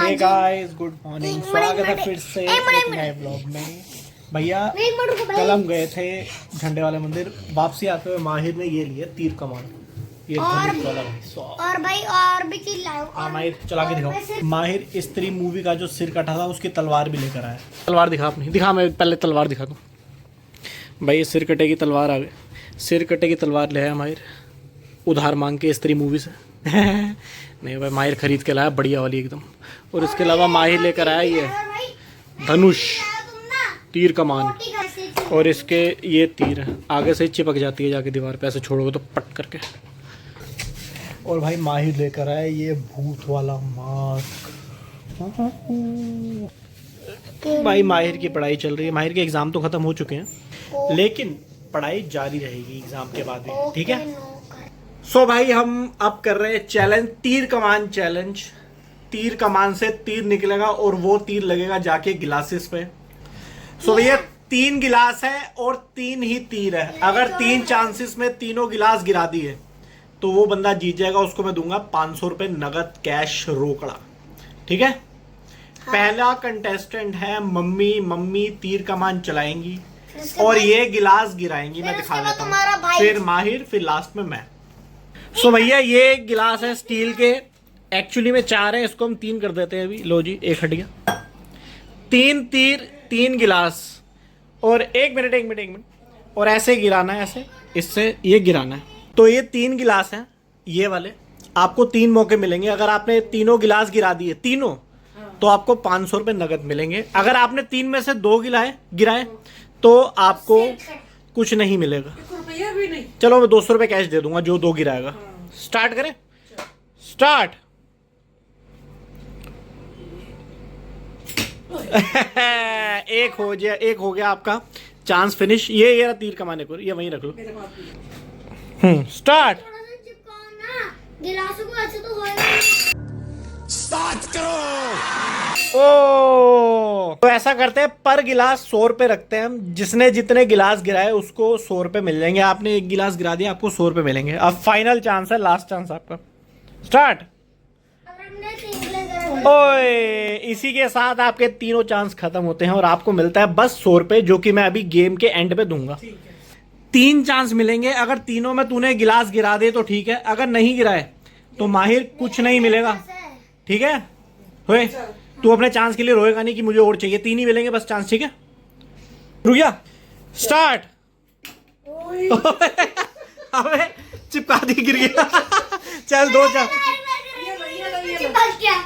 Hey guys, good morning. स्वागत है फिर से एक नए ब्लॉग में। भैया कल हम गए थे झंडे वाले मंदिर, वापसी आते हुए माहिर ने ये लिए तीर कमान, ये धनुष वाला भाई। और भाई और भी चीज लाओ। हाँ माहिर चला के दिखाओ। माहिर स्त्री मूवी का जो सिर कटा था उसकी तलवार भी लेकर आया। तलवार दिखा अपनी, दिखा, मैं पहले तलवार दिखा दूँ भाई। ये सिर कटे की तलवार आ गई, सिर कटे की तलवार ले आया माहिर उधार मांग के स्त्री मूवी से। नहीं भाई, माहिर खरीद के लाया बढ़िया वाली एकदम। और इसके अलावा माहिर लेकर आया ये धनुष तीर कमान, और इसके ये तीर है, आगे से चिपक जाती है जाके दीवार पे, ऐसे छोड़ोगे तो पट करके। और भाई माहिर लेकर आया ये भूत वाला मास्क। भाई माहिर की पढ़ाई चल रही है, माहिर के एग्जाम तो खत्म हो चुके हैं लेकिन पढ़ाई जारी रहेगी एग्जाम के बाद भी, ठीक है। सो भाई हम अब कर रहे हैं चैलेंज, तीर कमान चैलेंज। तीर कमान से तीर निकलेगा और वो तीर लगेगा जाके गिलासेस पे। सो भैया 3 गिलास है और 3 ही तीर है। अगर 3 चांसेस में तीनों गिलास गिरा दिए तो वो बंदा जीत जाएगा, उसको मैं दूंगा 500 रुपए नगद कैश रोकड़ा, ठीक है। पहला कंटेस्टेंट है मम्मी। मम्मी तीर कमान चलाएंगी और ये गिलास गिराएंगी, मैं दिखा देता हूँ। फिर माहिर, फिर लास्ट में मैं। सो भैया ये गिलास है स्टील के, एक्चुअली में 4 है, इसको हम 3 कर देते हैं अभी। लो जी, एक हट गया। 3 तीर 3 गिलास, और एक मिनट और ऐसे गिराना है, ऐसे इससे ये गिराना है। तो ये 3 गिलास हैं ये वाले, आपको 3 मौके मिलेंगे। अगर आपने तीनों गिलास गिरा दिए तीनों, तो आपको 500 रुपये नगद मिलेंगे। अगर आपने 3 में से 2 गिराए तो आपको कुछ नहीं मिलेगा। भी नहीं। चलो मैं 200 रुपये कैश दे दूंगा जो 2 गिराएगा। स्टार्ट करें, स्टार्ट। एक हो गया आपका चांस फिनिश। ये तीर कमाने को, ये वहीं रख लो। स्टार्ट। गिलासों को ऐसे तो होएगा। स्टार्ट करो। ओ तो ऐसा करते हैं, पर गिलास 100 रुपए रखते हैं हम। जिसने जितने गिलास गिराए उसको 100 रुपए मिल जाएंगे। आपने 1 गिलास गिरा दिया, आपको 100 रुपए मिलेंगे। अब फाइनल चांस है, लास्ट चांस आपका। स्टार्ट। ओए, इसी के साथ आपके तीनों चांस खत्म होते हैं और आपको मिलता है बस 100 रुपए, जो कि मैं अभी गेम के एंड पे दूंगा। 3 चांस मिलेंगे। अगर तीनों में तूने गिलास गिरा दे तो ठीक है, अगर नहीं गिराए तो माहिर कुछ नहीं मिलेगा, ठीक है। होए, तू अपने चांस के लिए रोएगा नहीं कि मुझे और चाहिए। 3 ही मिलेंगे बस चांस, ठीक है। रुक गया, स्टार्ट। अबे चिपका दी, गिर गया। चल 2 चांस,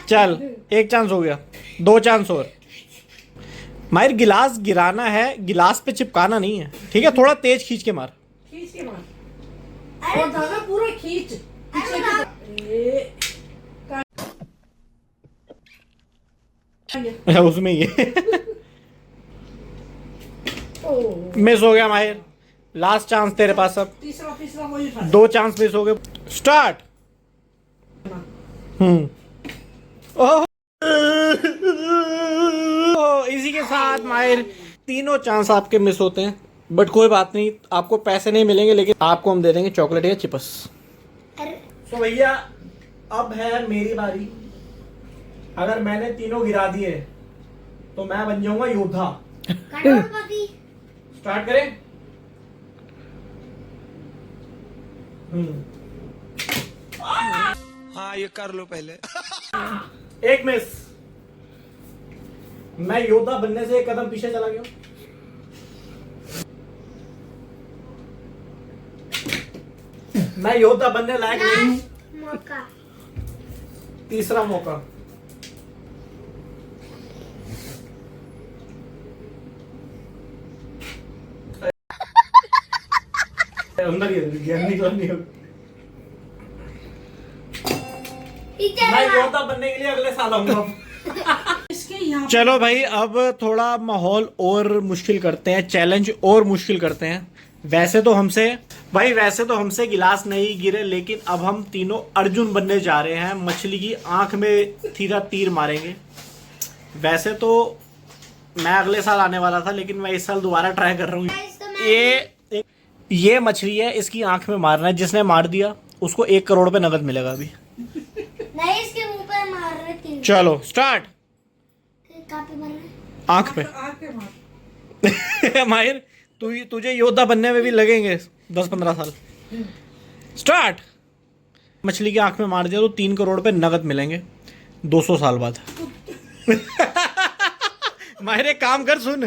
चल 1 चांस हो गया, 2 चांस और। माहिर गिलास गिराना है, गिलास पे चिपकाना नहीं है, ठीक है। थोड़ा तेज खींच के मार, खींच के मार। और दादा पूरा खींच। उसमें ये मिस हो गया माहिर। लास्ट चांस तेरे पास अब। तीसरा वही था। 2 चांस मिस हो गए। स्टार्ट। इसी के साथ माहिर तीनों चांस आपके मिस होते हैं, बट कोई बात नहीं, आपको पैसे नहीं मिलेंगे लेकिन आपको हम दे देंगे चॉकलेट या चिप्स। तो भैया अब है मेरी बारी। अगर मैंने तीनों गिरा दिए तो मैं बन जाऊंगा योद्धा। स्टार्ट करें। हाँ ये कर लो पहले। 1 मिस। मैं योद्धा बनने से 1 कदम पीछे चला गया। मैं योद्धा बनने लायक नहीं। मौका। तीसरा मौका। अंदर ही निकला नहीं। मैं योद्धा बनने के लिए अगले साल आऊंगा। चलो भाई, अब थोड़ा माहौल और मुश्किल करते हैं, चैलेंज और मुश्किल करते हैं। वैसे तो हमसे गिलास नहीं गिरे, लेकिन अब हम तीनों अर्जुन बनने जा रहे हैं। मछली की आंख में सीधा तीर मारेंगे। वैसे तो मैं अगले साल आने वाला था, लेकिन मैं इस साल दोबारा ट्राई कर रहा हूँ। ये मछली है, इसकी आंख में मारना है। जिसने मार दिया उसको 1 करोड़ रुपए नगद मिलेगा अभी। नहीं, इसके मुंह पे मार रहे 3। चलो स्टार्ट। कहाँ पे मार रहे? आंख पे। आँख पे मार। माहिर तुझे योद्धा बनने में भी लगेंगे 10-15 साल। स्टार्ट। मछली की आंख में मार दिया तो 3 करोड़ पे नगद मिलेंगे 200 साल बाद। माहिर एक काम कर, सुन,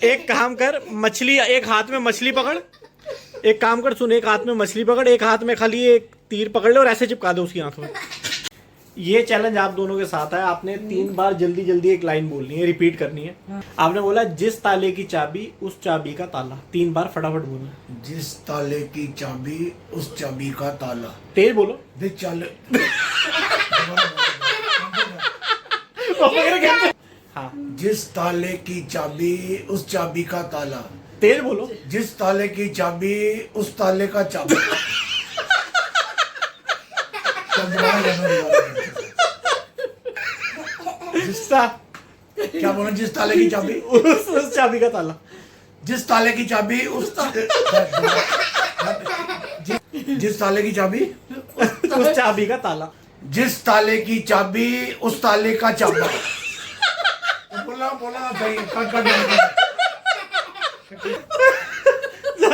एक काम कर, मछली एक हाथ में मछली पकड़, एक काम कर, सुन, एक हाथ में मछली पकड़, एक हाथ में खाली एक तीर पकड़ ले और ऐसे चिपका दे उसकी आंख में। ये चैलेंज आप दोनों के साथ है। आपने 3 बार जल्दी जल्दी एक लाइन बोलनी है, रिपीट करनी है। आपने बोला जिस ताले की चाबी उस चाबी का ताला। 3 बार फटाफट बोलना। जिस ताले की चाबी उस चाबी का ताला। तेज बोलो। जिस चाले हाँ, जिस ताले की चाबी उस चाबी का ताला। तेज बोलो। जिस ताले की चाबी उस ताले का चाबी। क्या बोला? जिस ताले की चाबी उस चाबी का ताला। जिस ताले की चाबी उस जिस ताले की चाबी उस चाबी का ताला। जिस ताले की चाबी उस ताले का चाबा। बोला सही।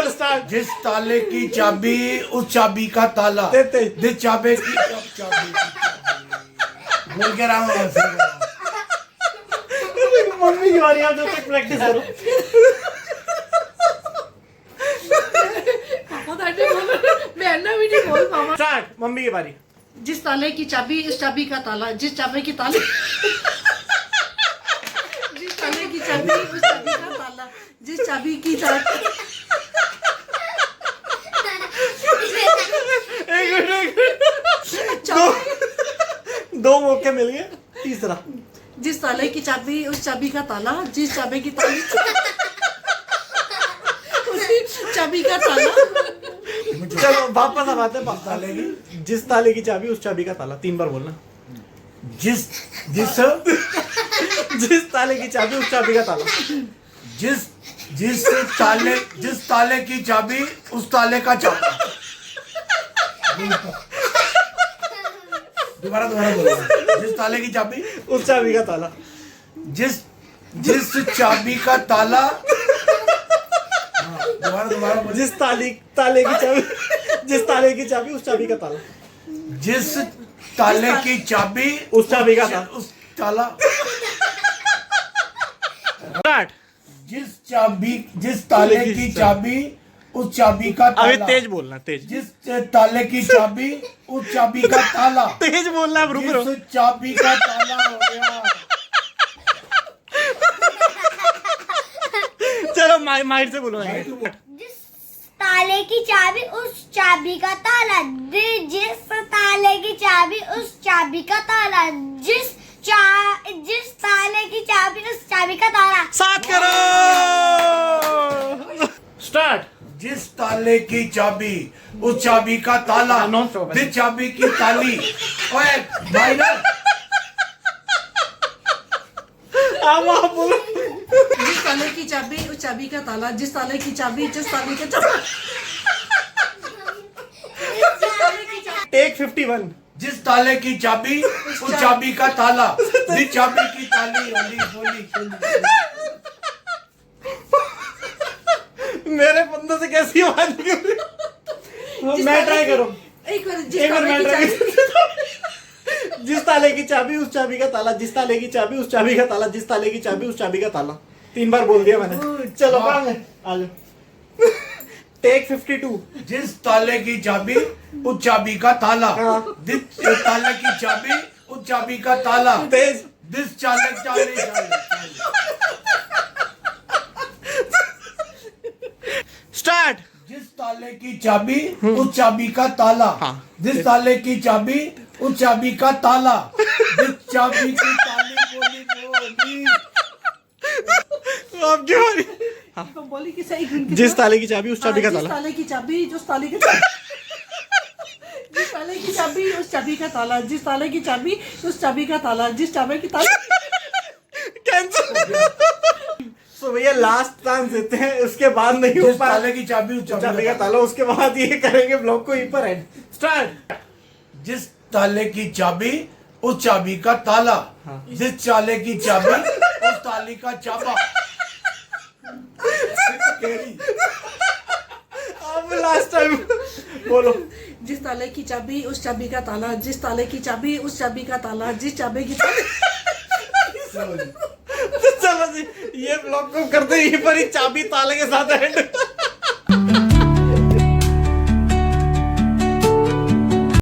स्टार्ट। जिस ताले की चाबी उस चाबी का ताला। जिस चाबे की चाबी बोल के रहा हूँ। मम्मी की बारी, आप जब तक प्रैक्टिस करो। मैं भी नहीं बोल पाऊंगा। स्टार्ट। मम्मी की बारी। जिस ताले की चाबी उस चाबी का ताला। जिस चाबी की ताले जिस ताले की चाबी उस चाबी का ताला। जिस चाबी की चाबी दो मौके मिल गए। तीसरा। जिस ताले की चाबी उस चाबी का ताला। जिस चाबी की ताली उसी चाबी का ताला। चलो वापस अब आते हैं। ताले की जिस ताले की चाबी उस चाबी का ताला। 3 बार बोलना। जिस जिस जिस ताले की चाबी उस चाबी का ताला। जिस जिस ताले की चाबी उस ताले का चाबा। दोबारा बोलो। जिस ताले की चाबी उस चाबी का ताला। जिस चाबी का ताला। दोबारा बोलो। जिस ताले की चाबी जिस ताले की चाबी उस चाबी का ताला। जिस ताले की चाबी उस चाबी का ताला। उस ताला। स्टार्ट। जिस ताले की चाबी उस चाबी का ताला। अभी तेज बोलना, तेज। जिस ताले की चाबी उस चाबी का ताला। तेज बोलना। अब रुक रो। जिस चाबी का ताला हो गया। चलो माहिर से बोलो। जिस ताले की चाबी उस चाबी का ताला। जिस ताले की चाबी उस चाबी का ताला। जिस ताले की चाबी उस चाबी का ताला। 7 करो। स्टार्ट। जिस ताले की चाबी उस चाबी का ताला। Non-stop है। जिस चाबी की ताली। ओए भाई ना। आप बोलो। जिस ताले की चाबी उस चाबी का ताला। जिस ताले की चाबी जिस ताले का चाबी। टेक 51। जिस ताले की चाबी उस चाबी का ताला। जिस चाबी की ताली। बोली। मेरे बंदे से कैसी आवाज निकल रही? मैं ट्राई करूं। एक बार एक बार मैं ट्राई करूं। जिस ताले की चाबी उस चाबी का ताला। जिस ताले की चाबी उस चाबी का ताला। जिस ताले की चाबी उस चाबी का ताला। 3 बार बोल दिया मैंने। चलो आ जाओ। टेक 52। जिस ताले की चाबी उस चाबी का ताला। जिस ताले की चाबी उस चाबी का ताला। तेज। जिस चाले स्टार्ट। जिस ताले की चाबी उस चाबी का ताला। हाँ। जिस ताले की चाबी उस चाबी का ताला। जिस चाबी की ताली। बोली। आपकी बारी। तो बोली कि सही गुण जिस ताले की चाबी उस चाबी का जिस ताला। ताले की चाबी जिस ताले की जिस ताले की चाबी उस चाबी का ताला। जिस ताले की चाबी उस चाबी का ताला। जिस चाबी की ताला। कैंसिल। सो भैया लास्ट चांस देते हैं, उसके बाद नहीं हो जिस पाया। ताले की चाबी उस चाबी का ताला, उसके बाद ये करेंगे ब्लॉग को यहीं पर एंड। स्टार्ट। जिस ताले की चाबी उस चाबी का ताला, हाँ। जिस चाले की चाबी उस ताली का चाबा। अब लास्ट टाइम बोलो। जिस ताले की चाबी उस चाबी का ताला, जिस ताले की चाबी उस चाबी का ताला, जिस चाबी की चाबी। चलो जी, ये ब्लॉग को करते यहीं पर ही चाबी ताले के साथ एंड।